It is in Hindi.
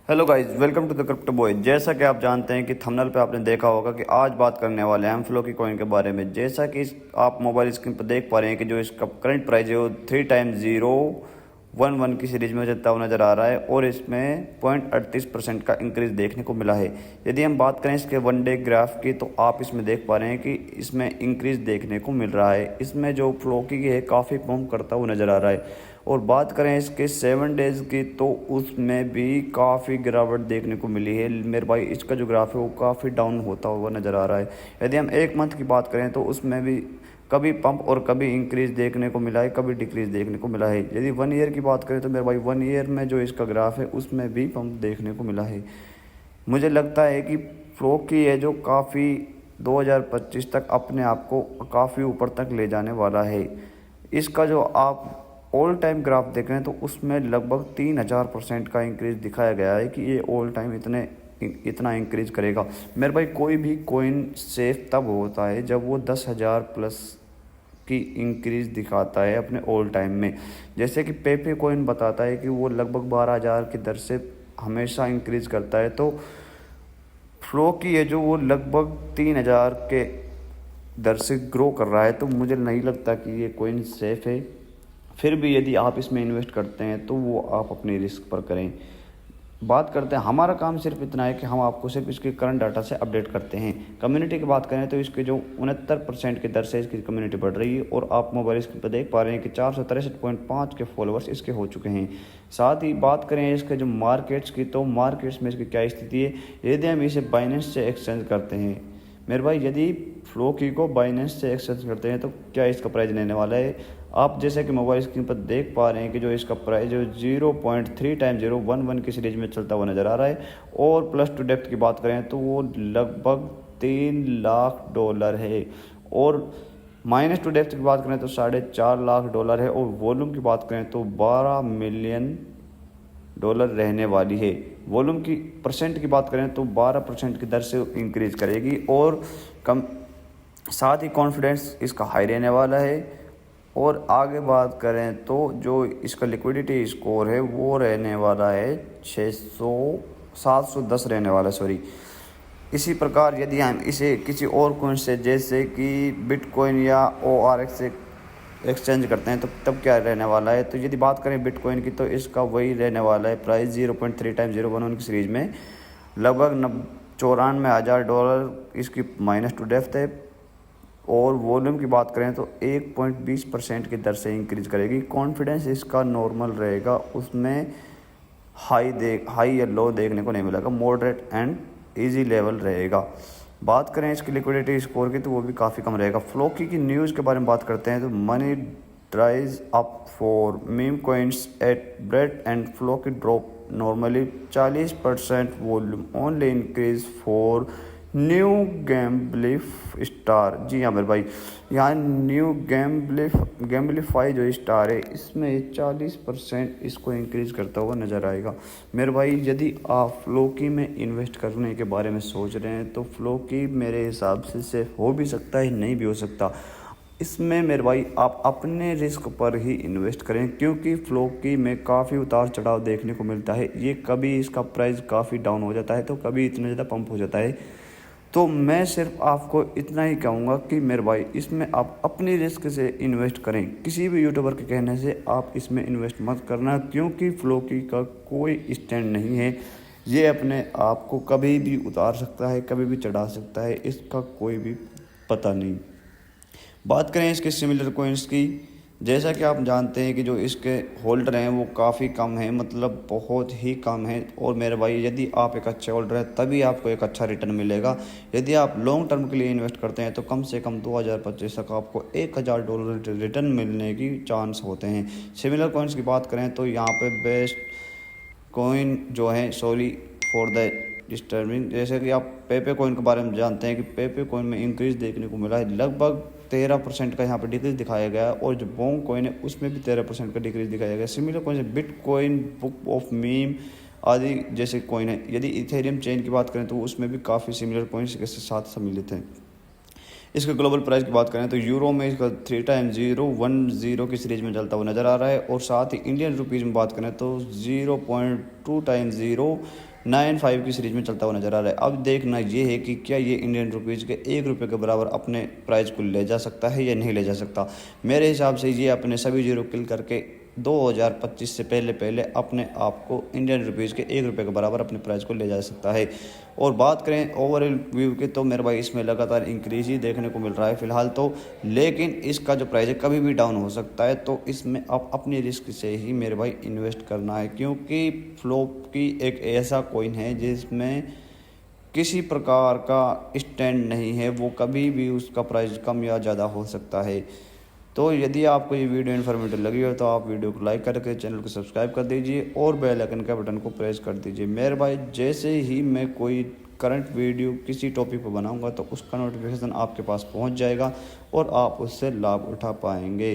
Hello guys, welcome to the crypto boy. जैसा कि आप जानते हैं कि थंबनेल पे आपने देखा होगा कि आज बात करने वाले हैं हम फ्लो की कॉइन के बारे में। जैसा कि आप मोबाइल स्क्रीन पर देख पा रहे हैं कि जो इसका करंट प्राइस है वो 3x011 की सीरीज में चलता हुआ नज़र आ रहा है और इसमें 0.38% का इंक्रीज देखने को मिला है। यदि हम बात करें इसके वन डे ग्राफ की तो आप इसमें देख पा रहे हैं कि इसमें इंक्रीज देखने को मिल रहा है। इसमें जो फ्लो की है काफ़ी पंप करता हुआ नज़र आ रहा है। और बात करें इसके 7 डेज़ की तो उसमें भी काफ़ी गिरावट देखने को मिली है मेरे भाई। इसका जो ग्राफ है वो काफ़ी डाउन होता हुआ नज़र आ रहा है। यदि हम एक मंथ की बात करें तो उसमें भी कभी पंप और कभी इंक्रीज देखने को मिला है, कभी डिक्रीज देखने को मिला है। यदि 1 ईयर की बात करें तो मेरे भाई 1 ईयर में जो इसका ग्राफ है उसमें भी पंप देखने को मिला है। मुझे लगता है कि फ्लो की है जो काफ़ी 2025 तक अपने आप को काफ़ी ऊपर तक ले जाने वाला है। इसका जो आप ऑल टाइम ग्राफ देख रहे हैं तो उसमें लगभग 3000% का इंक्रीज दिखाया गया है कि ये ऑल टाइम इतना इंक्रीज करेगा। मेरे भाई कोई भी कॉइन सेफ तब होता है जब वो 10,000 प्लस की इंक्रीज दिखाता है अपने ऑल टाइम में। जैसे कि पेपे कॉइन बताता है कि वो लगभग 12,000 की दर से हमेशा इंक्रीज करता है, तो फ्लो की है जो वो लगभग 3,000 के दर से ग्रो कर रहा है। तो मुझे नहीं लगता कि ये कॉइन सेफ है। फिर भी यदि आप इसमें इन्वेस्ट करते हैं तो वो आप अपने रिस्क पर करें। बात करते हैं, हमारा काम सिर्फ इतना है कि हम आपको सिर्फ इसके करंट डाटा से अपडेट करते हैं। कम्युनिटी की बात करें तो इसके जो 69% की दर से इसकी कम्युनिटी बढ़ रही है और आप मोबाइल स्क्रीन पर देख पा रहे हैं कि 463.5 के फॉलोअर्स इसके हो चुके हैं। साथ ही बात करें इसके जो मार्केट्स की तो मार्केट्स में इसकी क्या स्थिति है। यदि हम इसे बाइनेंस से एक्सचेंज करते हैं मेरे भाई, यदि फ्लो की को बाइनेंस से एक्सचेंज करते हैं तो क्या इसका प्राइस लेने वाला है। आप जैसे कि मोबाइल स्क्रीन पर देख पा रहे हैं कि जो इसका प्राइस जो 0.3x011 की सीरीज में चलता हुआ नज़र आ रहा है। और प्लस टू डेप्थ की बात करें तो वो लगभग $3 लाख है। और माइनस टू डेप्थ की बात करें तो $4.5 लाख है। और वॉल्यूम की बात करें तो $12 मिलियन रहने वाली है। वॉल्यूम की परसेंट की बात करें तो 12% की दर से इंक्रीज करेगी। और कम साथ ही कॉन्फिडेंस इसका हाई रहने वाला है। और आगे बात करें तो जो इसका लिक्विडिटी स्कोर है वो रहने वाला है 710 रहने वाला, सॉरी। इसी प्रकार यदि हम इसे किसी और कॉइन से जैसे कि बिटकॉइन या ORX से एक्सचेंज करते हैं तो तब क्या रहने वाला है। तो यदि बात करें बिटकॉइन की तो इसका वही रहने वाला है प्राइस 0.3x011 की सीरीज में लगभग $94,000 इसकी माइनस टू डेप्थ है। और वॉल्यूम की बात करें तो 1.20% की दर से इंक्रीज करेगी। कॉन्फिडेंस इसका नॉर्मल रहेगा, उसमें हाई या लो देखने को नहीं मिलेगा, मॉडरेट एंड इजी लेवल रहेगा। बात करें इसकी लिक्विडिटी स्कोर की तो वो भी काफ़ी कम रहेगा। फ्लोकी की न्यूज़ के बारे में बात करते हैं तो money dries up for meme coins at bread and Floki drop normally 40% volume only increase for new गैम्बलिफ स्टार। जी हाँ मेरे भाई, यहाँ न्यू गैम्बलिफाई जो स्टार है इसमें 40% इसको इंक्रीज करता हुआ नज़र आएगा। मेरे भाई यदि आप फ्लोकी में इन्वेस्ट करने के बारे में सोच रहे हैं तो फ्लोकी मेरे हिसाब से सेफ हो भी सकता है, नहीं भी हो सकता। इसमें मेरे भाई आप अपने रिस्क पर ही इन्वेस्ट करें, क्योंकि फ्लोकी में काफ़ी उतार चढ़ाव देखने को मिलता है। ये कभी इसका प्राइस काफ़ी डाउन हो जाता है तो कभी इतना ज़्यादा पंप हो जाता है। तो मैं सिर्फ आपको इतना ही कहूँगा कि मेरे भाई इसमें आप अपनी रिस्क से इन्वेस्ट करें। किसी भी यूट्यूबर के कहने से आप इसमें इन्वेस्ट मत करना, क्योंकि फ्लोकी का कोई स्टैंड नहीं है। ये अपने आप को कभी भी उतार सकता है, कभी भी चढ़ा सकता है, इसका कोई भी पता नहीं। बात करें इसके सिमिलर कॉइन्स की, जैसा कि आप जानते हैं कि जो इसके होल्डर हैं वो काफ़ी कम हैं, मतलब बहुत ही कम हैं। और मेरे भाई यदि आप एक अच्छे होल्डर हैं तभी आपको एक अच्छा रिटर्न मिलेगा। यदि आप लॉन्ग टर्म के लिए इन्वेस्ट करते हैं तो कम से कम 2025 तक आपको $1,000 रिटर्न मिलने की चांस होते हैं। सिमिलर कॉइन्स की बात करें तो यहाँ पे बेस्ट कॉइन जो है सॉरी फॉर द डिस्टर्बिंग, जैसे कि आप पेपे कॉइन के बारे में जानते हैं कि पेपे कॉइन में इंक्रीज देखने को मिला है। लगभग 13% का यहाँ पर डिक्रीज दिखाया गया है। और जो बोंग कॉइन है उसमें भी 13% का डिक्रीज दिखाया गया है। सिमिलर कॉइन है बिटकॉइन, बुक ऑफ मीम आदि जैसे कॉइन है। यदि इथेरियम चेन की बात करें तो उसमें भी काफ़ी सिमिलर कॉइन्स के साथ सम्मिलित हैं। इसके ग्लोबल प्राइस की बात करें तो यूरो में इसका 3x010 की सीरीज में चलता हुआ नज़र आ रहा है। और साथ ही इंडियन रुपीज़ में बात करें तो 0.2x0 95 की सीरीज में चलता हुआ नज़र आ रहा है। अब देखना ये है कि क्या ये इंडियन रुपीज़ के 1 रुपये के बराबर अपने प्राइस को ले जा सकता है या नहीं ले जा सकता। मेरे हिसाब से ये अपने सभी जीरो किल करके 2025 से पहले अपने आप को इंडियन रुपीज़ के 1 रुपये के बराबर अपने प्राइस को ले जा सकता है। और बात करें ओवरऑल व्यू की, तो मेरे भाई इसमें लगातार इंक्रीज ही देखने को मिल रहा है फ़िलहाल तो, लेकिन इसका जो प्राइस है कभी भी डाउन हो सकता है। तो इसमें आप अपनी रिस्क से ही मेरे भाई इन्वेस्ट करना है, क्योंकि फ्लोप की एक ऐसा कॉइन है जिसमें किसी प्रकार का स्टैंड नहीं है, वो कभी भी उसका प्राइस कम या ज़्यादा हो सकता है। तो यदि आपको ये वीडियो इन्फॉर्मेटिव लगी हो तो आप वीडियो को लाइक करके चैनल को सब्सक्राइब कर दीजिए और बेल आइकन का बटन को प्रेस कर दीजिए। मेरे भाई जैसे ही मैं कोई करंट वीडियो किसी टॉपिक पर बनाऊंगा तो उसका नोटिफिकेशन आपके पास पहुंच जाएगा और आप उससे लाभ उठा पाएंगे।